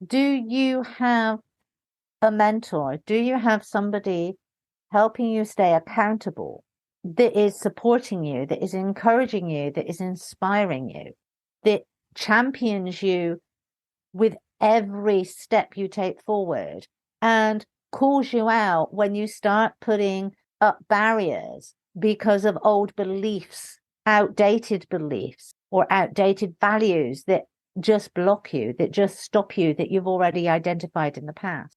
Do you have a mentor? Do you have somebody helping you stay accountable, that is supporting you, that is encouraging you, that is inspiring you, that champions you with every step you take forward and calls you out when you start putting up barriers because of old beliefs, outdated beliefs, or outdated values that just block you, that just stop you, that you've already identified in the past?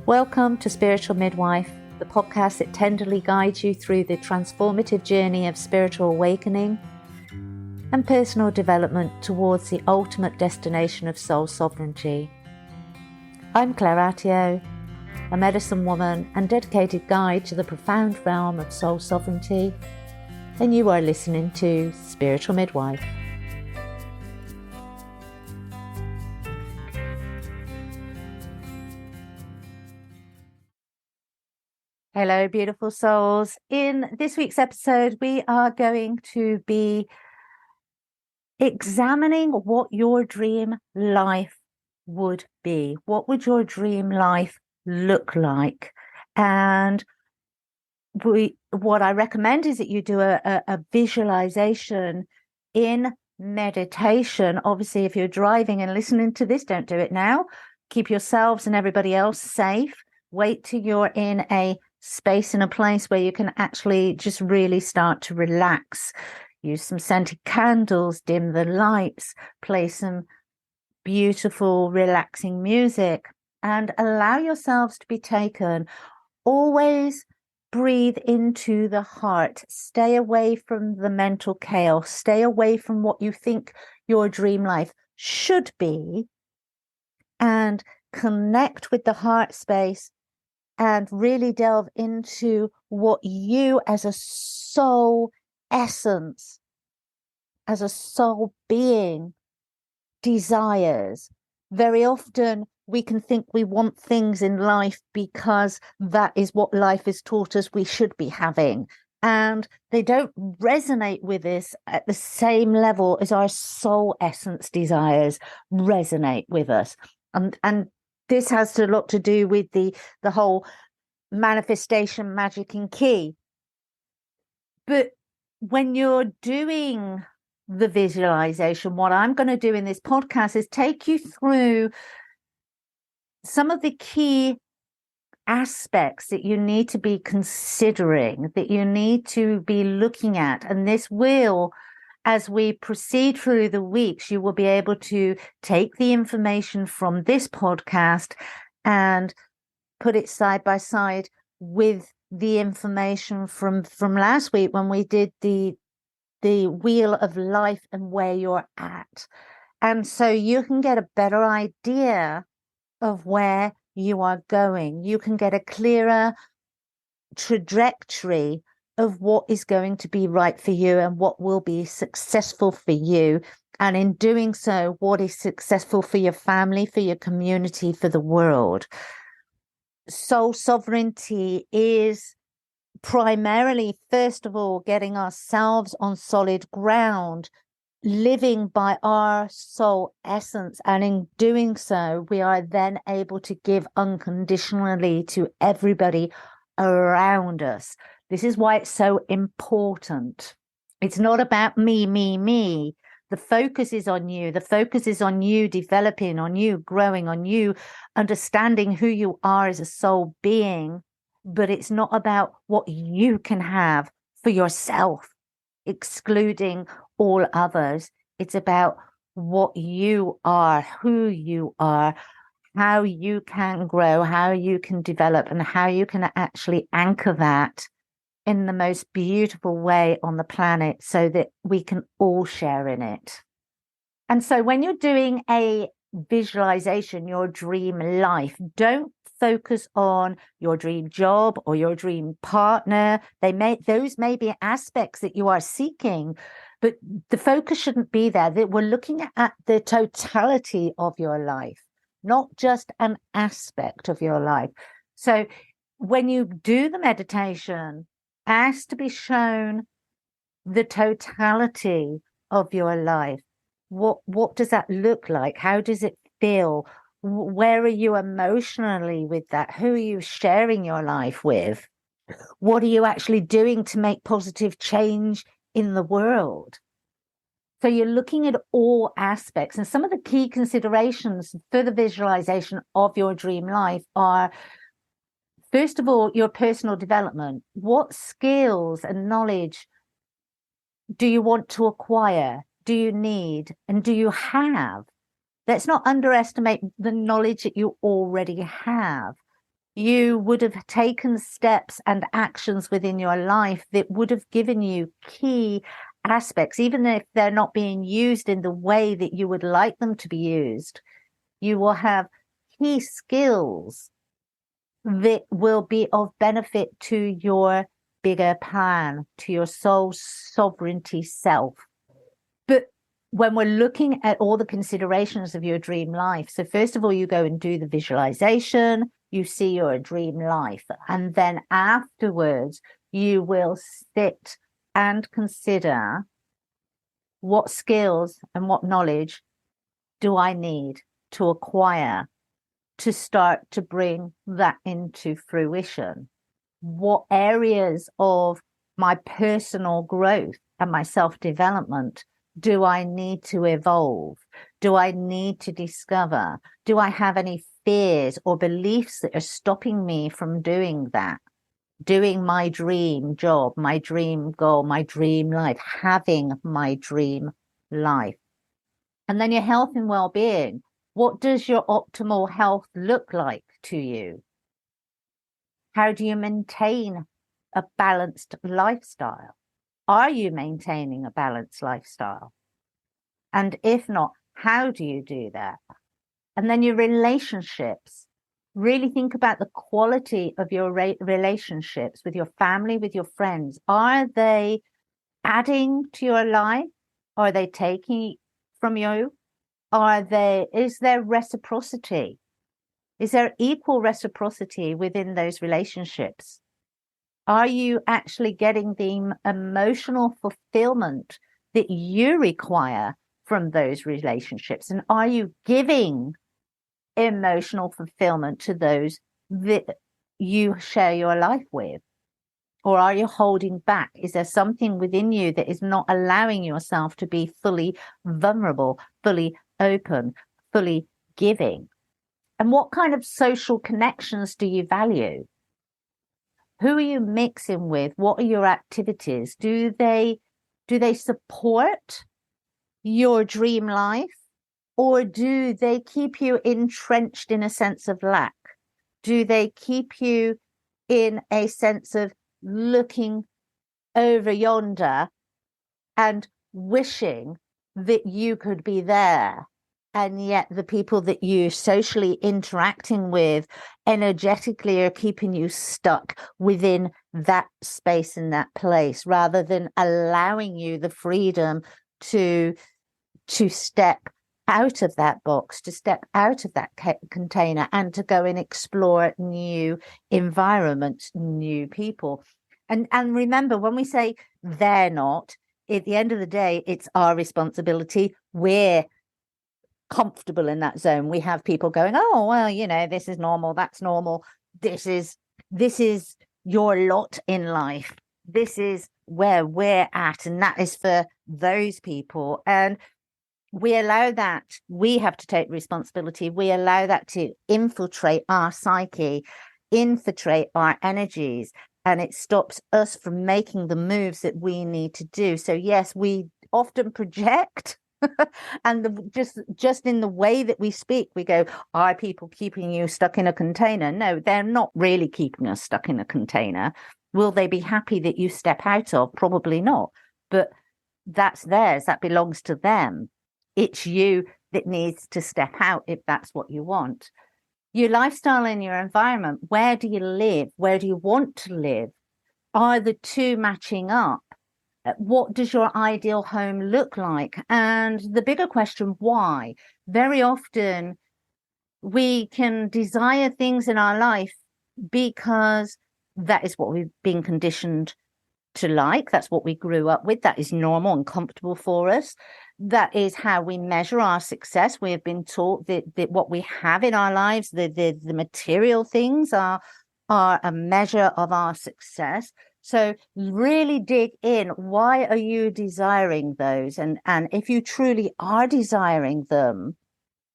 Welcome to Spiritual Midwife, the podcast that tenderly guides you through the transformative journey of spiritual awakening and personal development towards the ultimate destination of soul sovereignty. I'm Claire Attio, a medicine woman and dedicated guide to the profound realm of soul sovereignty, and you are listening to Spiritual Midwife. Hello, beautiful souls. In this week's episode, we are going to be examining what your dream life would be. What would your dream life look like? And what I recommend is that you do a visualization in meditation. Obviously, if you're driving and listening to this, don't do it now. Keep yourselves and everybody else safe. Wait till you're in a space and a place where you can actually just really start to relax. Use some scented candles, dim the lights, play some beautiful, relaxing music, and allow yourselves to be taken. Always breathe into the heart. Stay away from the mental chaos. Stay away from what you think your dream life should be, and connect with the heart space and really delve into what you as a soul essence, as a soul being, desires. Very often we can think we want things in life because that is what life has taught us we should be having. And they don't resonate with us at the same level as our soul essence desires resonate with us. And this has a lot to do with the whole manifestation, magic and key. But when you're doing the visualization, what I'm going to do in this podcast is take you through some of the key aspects that you need to be considering, that you need to be looking at. And this will, as we proceed through the weeks, you will be able to take the information from this podcast and put it side by side with the information from last week when we did the wheel of life and where you're at. And so you can get a better idea of where you are going. You can get a clearer trajectory of what is going to be right for you and what will be successful for you. And in doing so, what is successful for your family, for your community, for the world. Soul sovereignty is primarily, first of all, getting ourselves on solid ground, living by our soul essence. And in doing so, we are then able to give unconditionally to everybody around us. This is why it's so important. It's not about me, me, me. The focus is on you. The focus is on you developing, on you growing, on you understanding who you are as a soul being. But it's not about what you can have for yourself, excluding all others. It's about what you are, who you are, how you can grow, how you can develop, and how you can actually anchor that in the most beautiful way on the planet so that we can all share in it. And so when you're doing a visualization, your dream life, don't focus on your dream job or your dream partner. Those may be aspects that you are seeking, but the focus shouldn't be there. That we're looking at the totality of your life, not just an aspect of your life. So when you do the meditation, ask to be shown the totality of your life? What does that look like? How does it feel? Where are you emotionally with that? Who are you sharing your life with? What are you actually doing to make positive change in the world? So you're looking at all aspects, and some of the key considerations for the visualization of your dream life are, first of all, your personal development. What skills and knowledge do you want to acquire? Do you need? And do you have? Let's not underestimate the knowledge that you already have. You would have taken steps and actions within your life that would have given you key aspects, even if they're not being used in the way that you would like them to be used. You will have key skills that will be of benefit to your bigger plan, to your soul sovereignty self. But when we're looking at all the considerations of your dream life, so first of all, you go and do the visualization, you see your dream life, and then afterwards, you will sit and consider what skills and what knowledge do I need to acquire to start to bring that into fruition? What areas of my personal growth and my self-development do I need to evolve? Do I need to discover? Do I have any fears or beliefs that are stopping me from doing that? Doing my dream job, my dream goal, my dream life, having my dream life. And then your health and well-being. What does your optimal health look like to you? How do you maintain a balanced lifestyle? Are you maintaining a balanced lifestyle? And if not, how do you do that? And then your relationships. Really think about the quality of your relationships with your family, with your friends. Are they adding to your life? Are they taking from you? Is there reciprocity? Is there equal reciprocity within those relationships? Are you actually getting the emotional fulfillment that you require from those relationships? And are you giving emotional fulfillment to those that you share your life with? Or are you holding back? Is there something within you that is not allowing yourself to be fully vulnerable, fully open, fully giving? And what kind of social connections do you value? Who are you mixing with? What are your activities? Do they support your dream life, or do they keep you entrenched in a sense of lack? Do they keep you in a sense of looking over yonder and wishing that you could be there, and yet the people that you're socially interacting with energetically are keeping you stuck within that space and that place, rather than allowing you the freedom to step out of that box, to step out of that container, and to go and explore new environments, new people. And remember, when we say they're not, at the end of the day, it's our responsibility. We're comfortable in that zone. We have people going, oh, well, this is normal, that's normal. This is your lot in life. This is where we're at, and that is for those people. And we allow that. We have to take responsibility. We allow that to infiltrate our psyche, infiltrate our energies, and it stops us from making the moves that we need to do. So yes, we often project and just in the way that we speak, we go, are people keeping you stuck in a container? No, they're not really keeping us stuck in a container. Will they be happy that you step out of? Probably not. But that's theirs. That belongs to them. It's you that needs to step out if that's what you want. Your lifestyle and your environment. Where do you live? Where do you want to live? Are the two matching up? What does your ideal home look like? And the bigger question, why? Very often we can desire things in our life because that is what we've been conditioned to like. That's what we grew up with. That is normal and comfortable for us. That is how we measure our success. We have been taught that what we have in our lives, the material things are a measure of our success. So really dig in. Why are you desiring those? And if you truly are desiring them,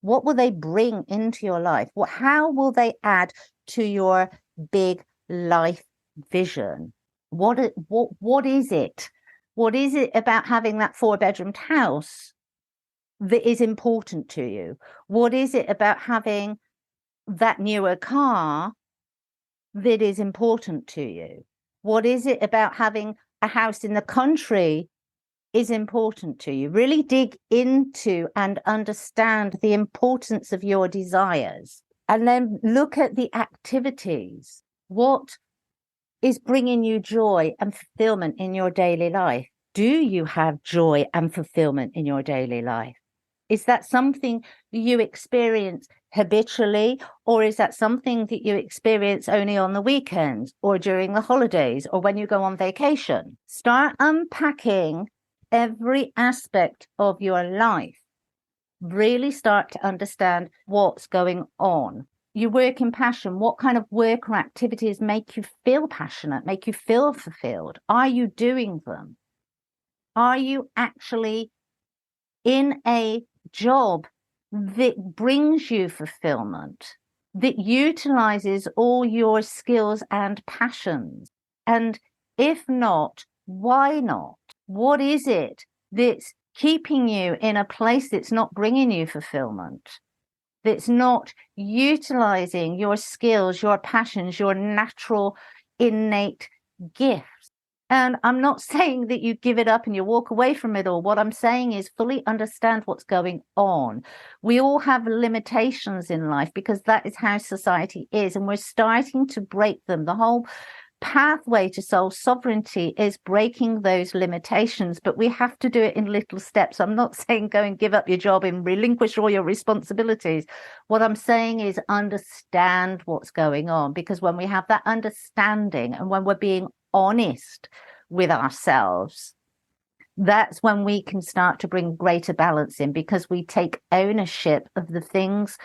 what will they bring into your life? How will they add to your big life vision? What is it? What is it about having that 4-bedroomed house that is important to you? What is it about having that newer car that is important to you? What is it about having a house in the country is important to you? Really dig into and understand the importance of your desires, and then look at the activities. What is bringing you joy and fulfillment in your daily life? Do you have joy and fulfillment in your daily life? Is that something you experience habitually, or is that something that you experience only on the weekends or during the holidays or when you go on vacation? Start unpacking every aspect of your life. Really start to understand what's going on. You work in passion. What kind of work or activities make you feel passionate, make you feel fulfilled? Are you doing them? Are you actually in a job that brings you fulfillment, that utilizes all your skills and passions? And if not, why not? What is it that's keeping you in a place that's not bringing you fulfillment, that's not utilizing your skills, your passions, your natural innate gifts? And I'm not saying that you give it up and you walk away from it all. What I'm saying is fully understand what's going on. We all have limitations in life because that is how society is, and we're starting to break them. The whole pathway to soul sovereignty is breaking those limitations, but we have to do it in little steps. I'm not saying go and give up your job and relinquish all your responsibilities. What I'm saying is understand what's going on, because when we have that understanding and when we're being honest with ourselves, that's when we can start to bring greater balance in, because we take ownership of the things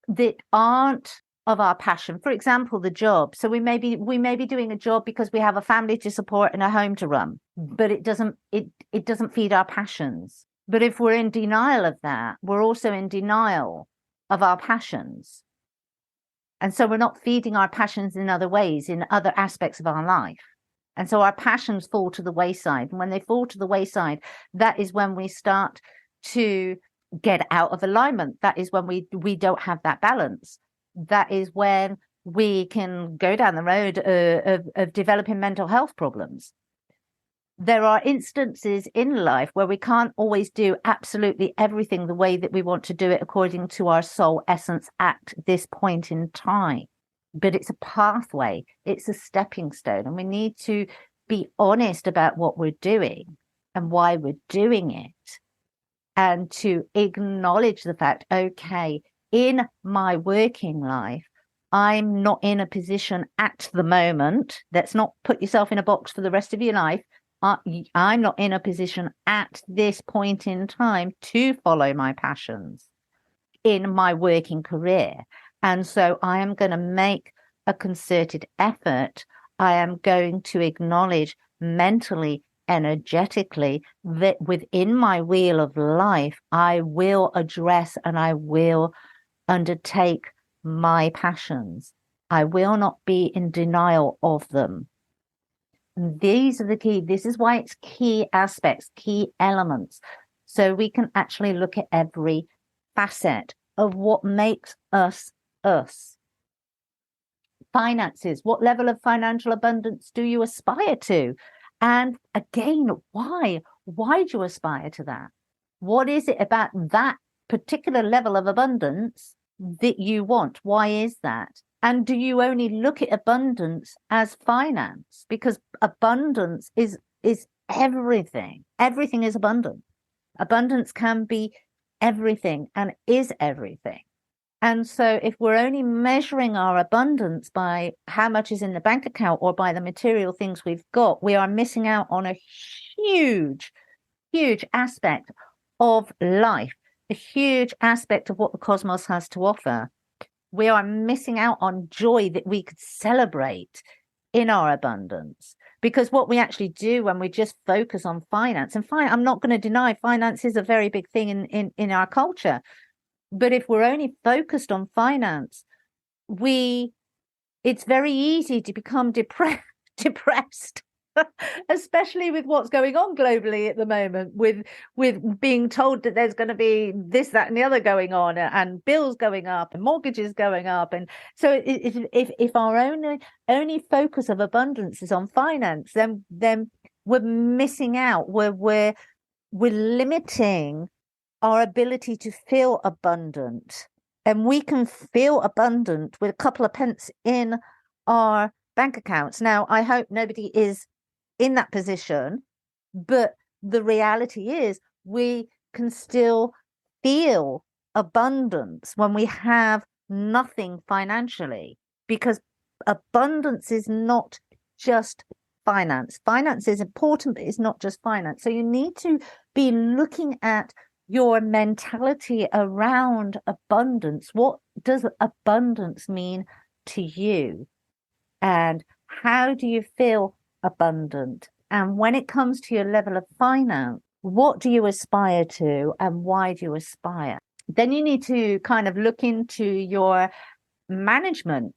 that aren't of our passion. For example, the job. So we may be doing a job because we have a family to support and a home to run, but it doesn't feed our passions. But if we're in denial of that, we're also in denial of our passions. And so we're not feeding our passions in other ways, in other aspects of our life. And so our passions fall to the wayside. And when they fall to the wayside, that is when we start to get out of alignment. That is when we don't have that balance. That is when we can go down the road of developing mental health problems. There are instances in life where we can't always do absolutely everything the way that we want to do it according to our soul essence at this point in time. But it's a pathway, it's a stepping stone, and we need to be honest about what we're doing and why we're doing it, and to acknowledge the fact, okay, in my working life, I'm not in a position at the moment. Let's not put yourself in a box for the rest of your life. I'm not in a position at this point in time to follow my passions in my working career. And so I am going to make a concerted effort. I am going to acknowledge mentally, energetically, that within my wheel of life, I will address and I will undertake my passions. I will not be in denial of them. And these are the key. This is why it's key aspects, key elements. So we can actually look at every facet of what makes us us. Finances. What level of financial abundance do you aspire to? And again, why? Why do you aspire to that? What is it about that particular level of abundance that you want? Why is that? And do you only look at abundance as finance? Because abundance is everything. Everything is abundant. Abundance can be everything and is everything. And so if we're only measuring our abundance by how much is in the bank account or by the material things we've got, we are missing out on a huge, huge aspect of life, a huge aspect of what the cosmos has to offer. We are missing out on joy that we could celebrate in our abundance. Because what we actually do when we just focus on finance, and I'm not going to deny finance is a very big thing in our culture. But if we're only focused on finance, it's very easy to become depressed, especially with what's going on globally at the moment, with being told that there's going to be this, that, and the other going on, and bills going up, and mortgages going up, and so if our only focus of abundance is on finance, then we're missing out. We're limiting our ability to feel abundant. And we can feel abundant with a couple of pence in our bank accounts. Now, I hope nobody is in that position, but the reality is we can still feel abundance when we have nothing financially, because abundance is not just finance. Finance is important, but it's not just finance. So you need to be looking at your mentality around abundance. What does abundance mean to you? And how do you feel abundant? And when it comes to your level of finance, what do you aspire to and why do you aspire? Then you need to kind of look into your management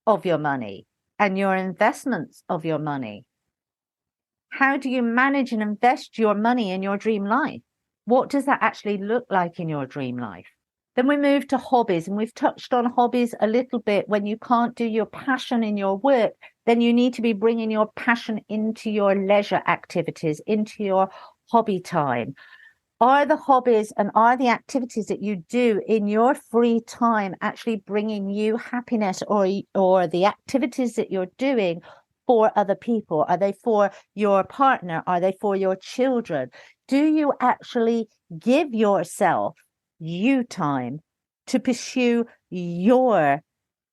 of your money and your investments of your money. How do you manage and invest your money in your dream life? What does that actually look like in your dream life? Then we move to hobbies, and we've touched on hobbies a little bit. When you can't do your passion in your work, then you need to be bringing your passion into your leisure activities, into your hobby time. Are the hobbies and are the activities that you do in your free time actually bringing you happiness, or the activities that you're doing for other people? Are they for your partner? Are they for your children? Do you actually give yourself you time to pursue your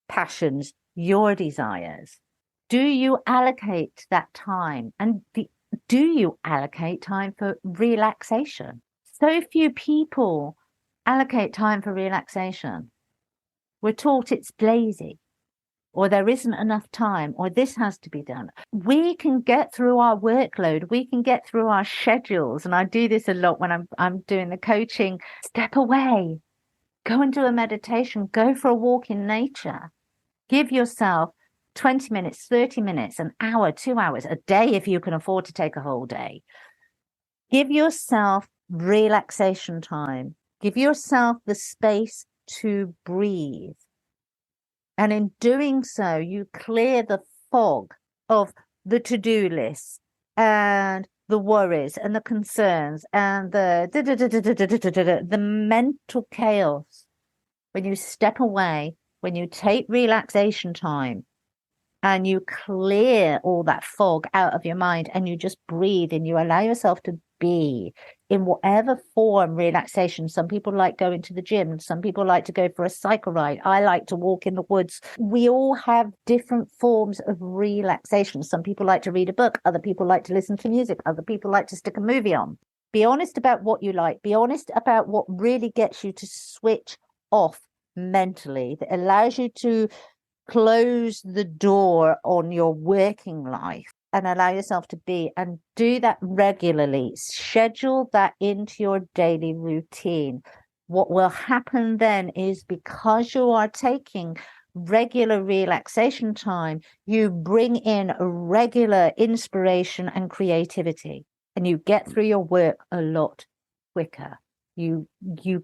passions, your desires? Do you allocate that time? And do you allocate time for relaxation? So few people allocate time for relaxation. We're taught it's lazy, or there isn't enough time, or this has to be done. We can get through our workload. We can get through our schedules. And I do this a lot when I'm doing the coaching. Step away, go and do a meditation, go for a walk in nature. Give yourself 20 minutes, 30 minutes, an hour, 2 hours, a day if you can afford to take a whole day. Give yourself relaxation time. Give yourself the space to breathe. And in doing so, you clear the fog of the to-do list and the worries and the concerns and the mental chaos. When you step away, when you take relaxation time and you clear all that fog out of your mind and you just breathe and you allow yourself to be in whatever form relaxation. Some people like going to the gym. Some people like to go for a cycle ride. I like to walk in the woods. We all have different forms of relaxation. Some people like to read a book. Other people like to listen to music. Other people like to stick a movie on. Be honest about what you like. Be honest about what really gets you to switch off mentally, that allows you to close the door on your working life and allow yourself to be, and do that regularly. Schedule that into your daily routine. What will happen then is, because you are taking regular relaxation time, you bring in regular inspiration and creativity, and you get through your work a lot quicker. You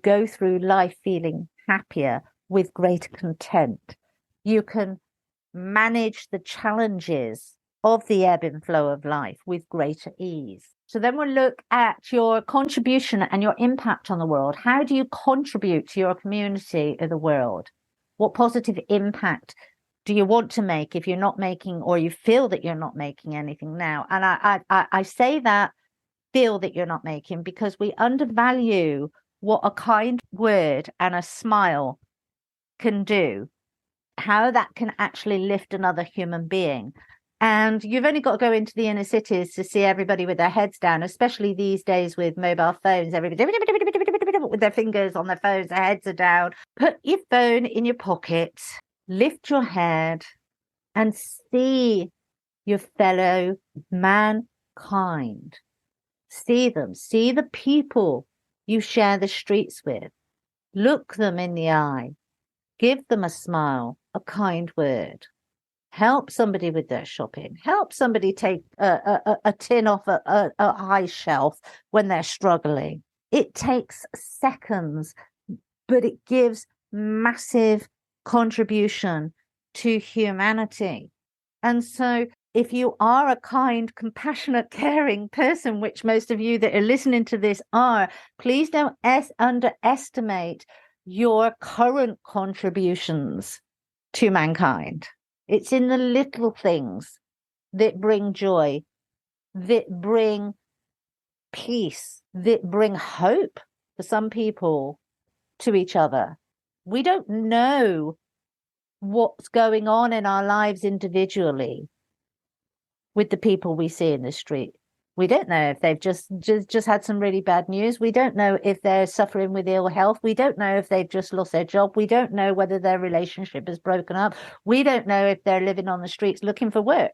go through life feeling happier, with greater content. You can manage the challenges of the ebb and flow of life with greater ease. So then we'll look at your contribution and your impact on the world. How do you contribute to your community or the world? What positive impact do you want to make if you're not making, or you feel that you're not making anything now? And I say that, feel that you're not making, because we undervalue what a kind word and a smile can do, how that can actually lift another human being. And you've only got to go into the inner cities to see everybody with their heads down, especially these days with mobile phones, everybody with their fingers on their phones, their heads are down. Put your phone in your pocket, lift your head, and see your fellow mankind. See them, see the people you share the streets with. Look them in the eye, give them a smile, a kind word. Help somebody with their shopping. Help somebody take a tin off a high shelf when they're struggling. It takes seconds, but it gives massive contribution to humanity. And so if you are a kind, compassionate, caring person, which most of you that are listening to this are, please don't underestimate your current contributions to mankind. It's in the little things that bring joy, that bring peace, that bring hope for some people to each other. We don't know what's going on in our lives individually with the people we see in the street. We don't know if they've just had some really bad news. We don't know if they're suffering with ill health. We don't know if they've just lost their job. We don't know whether their relationship is broken up. We don't know if they're living on the streets looking for work.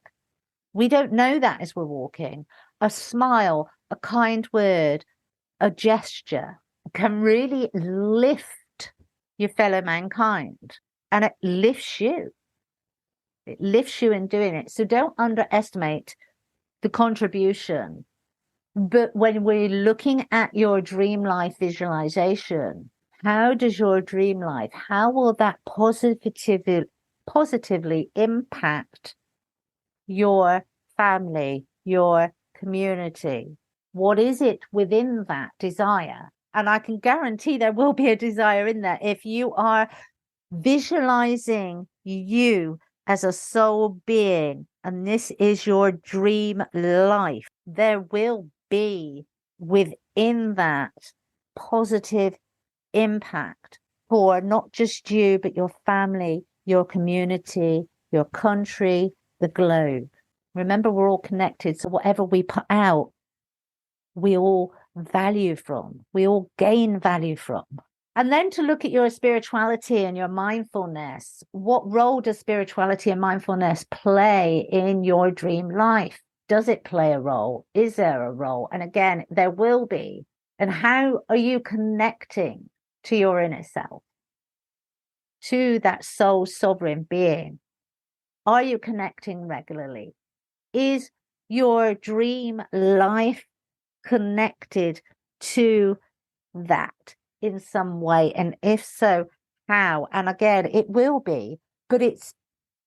We don't know that as we're walking. A smile, a kind word, a gesture can really lift your fellow mankind, and it lifts you. It lifts you in doing it. So don't underestimate the contribution. But when we're looking at your dream life visualization, how does your dream life, how will that positively impact your family, your community? What is it within that desire? And I can guarantee there will be a desire in there. If you are visualizing you as a soul being, and this is your dream life, there will be within that positive impact for not just you, but your family, your community, your country, the globe. Remember, we're all connected. So whatever we put out, we all value from, we all gain value from. And then to look at your spirituality and your mindfulness. What role does spirituality and mindfulness play in your dream life? Does it play a role? Is there a role? And again, there will be. And how are you connecting to your inner self, to that soul sovereign being? Are you connecting regularly? Is your dream life connected to that in some way? And if so, how? And again, it will be, but it's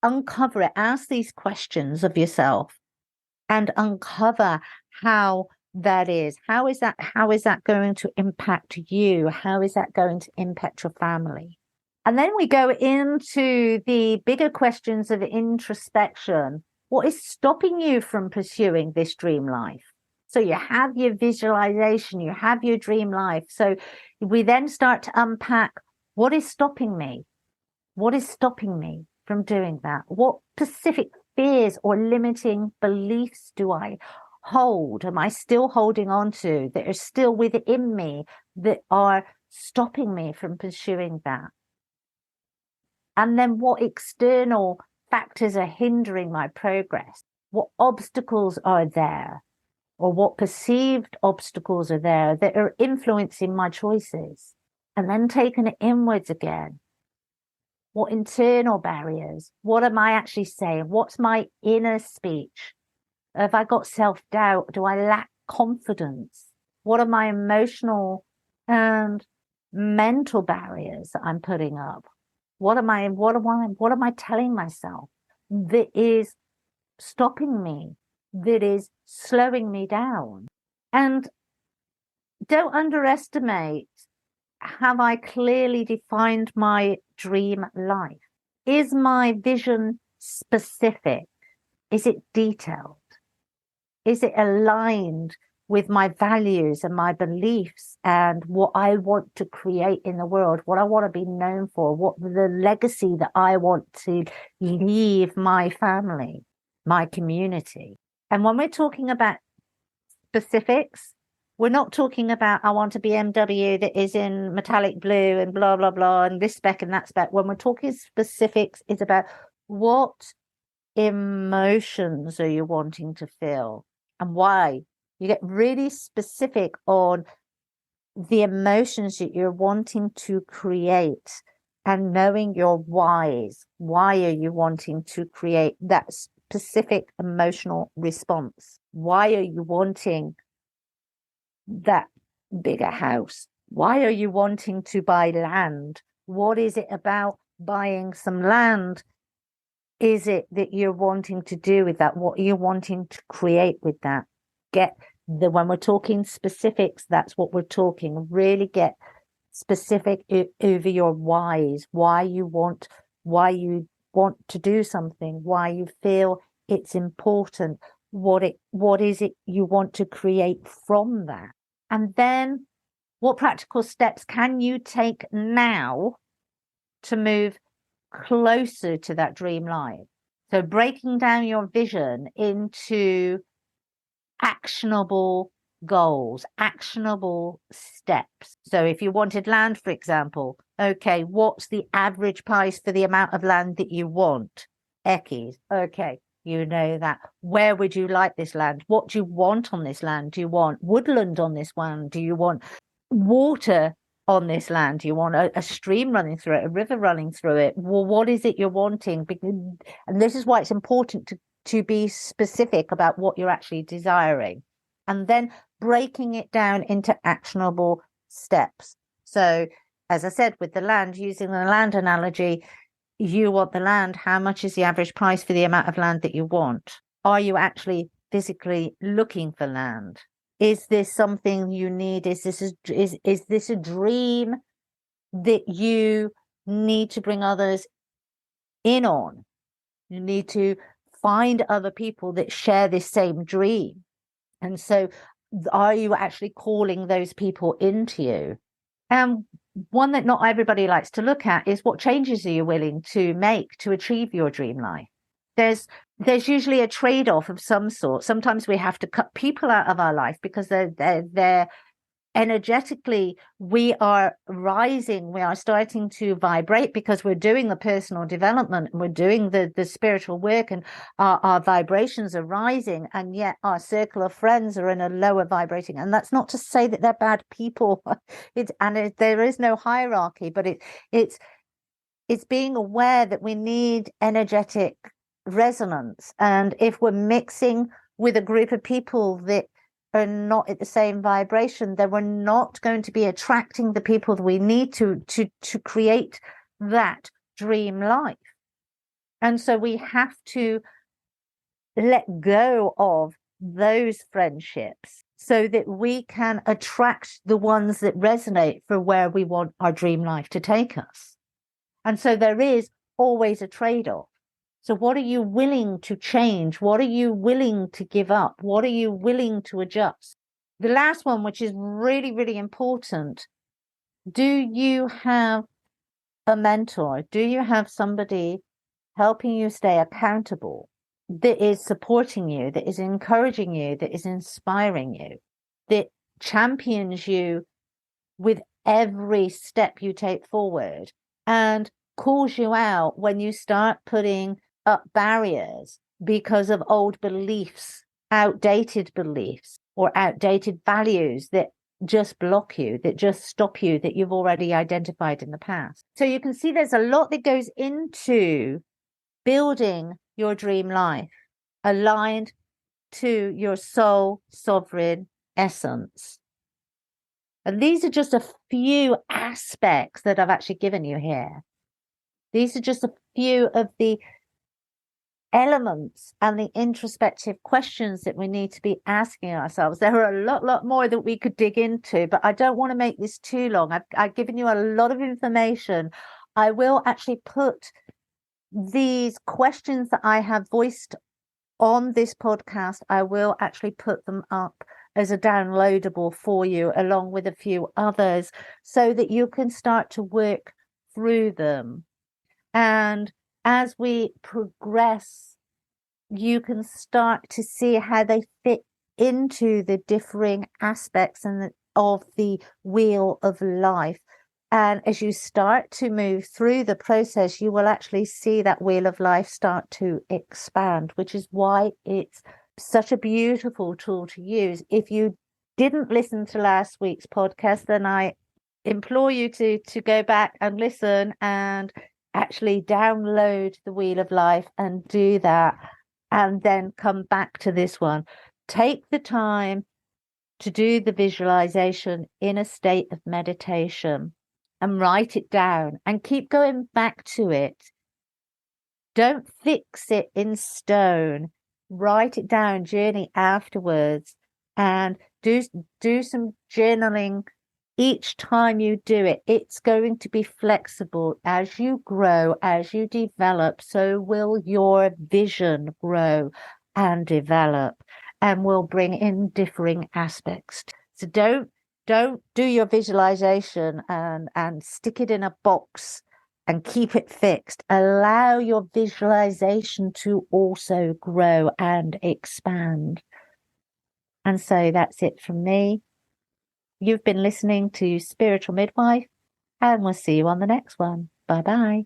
uncover it. Ask these questions of yourself and uncover how that is. How is that going to impact you? How is that going to impact your family? And then we go into the bigger questions of introspection. What is stopping you from pursuing this dream life? So you have your visualization, you have your dream life. So we then start to unpack, what is stopping me? What is stopping me from doing that? What specific fears or limiting beliefs do I hold? Am I still holding on to that are still within me that are stopping me from pursuing that? And then what external factors are hindering my progress? What obstacles are there? Or what perceived obstacles are there that are influencing my choices? And then taking it inwards again. What internal barriers? What am I actually saying? What's my inner speech? Have I got self-doubt? Do I lack confidence? What are my emotional and mental barriers that I'm putting up? What am I telling myself that is stopping me, that is slowing me down? And don't underestimate, have I clearly defined my dream life? Is my vision specific? Is it detailed? Is it aligned with my values and my beliefs and what I want to create in the world, what I want to be known for, what the legacy that I want to leave my family, my community. And when we're talking about specifics, we're not talking about I want a BMW that is in metallic blue and blah, blah, blah, and this spec and that spec. When we're talking specifics, it's about what emotions are you wanting to feel and why. You get really specific on the emotions that you're wanting to create and knowing your whys. Why are you wanting to create that specific emotional response? Why are you wanting that bigger house? Why are you wanting to buy land? What is it about buying some land? Is it that you're wanting to do with that? What are you wanting to create with that? When we're talking specifics, that's what we're talking. Really get specific over your whys, why you want to do something, why you feel it's important, what is it you want to create from that. And then what practical steps can you take now to move closer to that dream life? So breaking down your vision into actionable goals, actionable steps. So if you wanted land, for example, okay, what's the average price for the amount of land that you want? Eckies. Okay, you know that. Where would you like this land? What do you want on this land? Do you want woodland on this one? Do you want water on this land? Do you want a stream running through it, a river running through it? Well, what is it you're wanting? And this is why it's important to be specific about what you're actually desiring, and then breaking it down into actionable steps. So, as I said, with the land, using the land analogy, you want the land. How much is the average price for the amount of land that you want? Are you actually physically looking for land? Is this something you need? Is this a dream that you need to bring others in on? You need to find other people that share this same dream. And so are you actually calling those people into you? And one that not everybody likes to look at is what changes are you willing to make to achieve your dream life? There's usually a trade-off of some sort. Sometimes we have to cut people out of our life because they're energetically, we are rising, we are starting to vibrate because we're doing the personal development and we're doing the spiritual work, and our vibrations are rising, and yet our circle of friends are in a lower vibrating. And that's not to say that they're bad people. There is no hierarchy, but it's being aware that we need energetic resonance. And if we're mixing with a group of people that are not at the same vibration, then we're not going to be attracting the people that we need to create that dream life. And so we have to let go of those friendships so that we can attract the ones that resonate for where we want our dream life to take us. And so there is always a trade-off. So what are you willing to change? What are you willing to give up? What are you willing to adjust? The last one, which is really, really important, do you have a mentor? Do you have somebody helping you stay accountable, that is supporting you, that is encouraging you, that is inspiring you, that champions you with every step you take forward, and calls you out when you start putting up barriers because of old beliefs, outdated beliefs, or outdated values that just block you, that just stop you, that you've already identified in the past. So you can see there's a lot that goes into building your dream life aligned to your soul sovereign essence. And these are just a few aspects that I've actually given you here. These are just a few of the elements and the introspective questions that we need to be asking ourselves. There are a lot more that we could dig into, but I don't want to make this too long. I've given you a lot of information. I will actually put these questions that I have voiced on this podcast, I will actually put them up as a downloadable for you, along with a few others, so that you can start to work through them. And as we progress, you can start to see how they fit into the differing aspects of the wheel of life. And as you start to move through the process, you will actually see that wheel of life start to expand, which is why it's such a beautiful tool to use. If you didn't listen to last week's podcast, then I implore you to go back and listen and actually download the wheel of life and do that, and then come back to this one. Take the time to do the visualization in a state of meditation and write it down and keep going back to it. Don't fix it in stone. Write it down, journey afterwards, and do some journaling each time you do it. It's going to be flexible. As you grow, as you develop, so will your vision grow and develop, and will bring in differing aspects. So don't do your visualization and stick it in a box and keep it fixed. Allow your visualization to also grow and expand. And so that's it from me. You've been listening to Spiritual Midwife, and we'll see you on the next one. Bye-bye.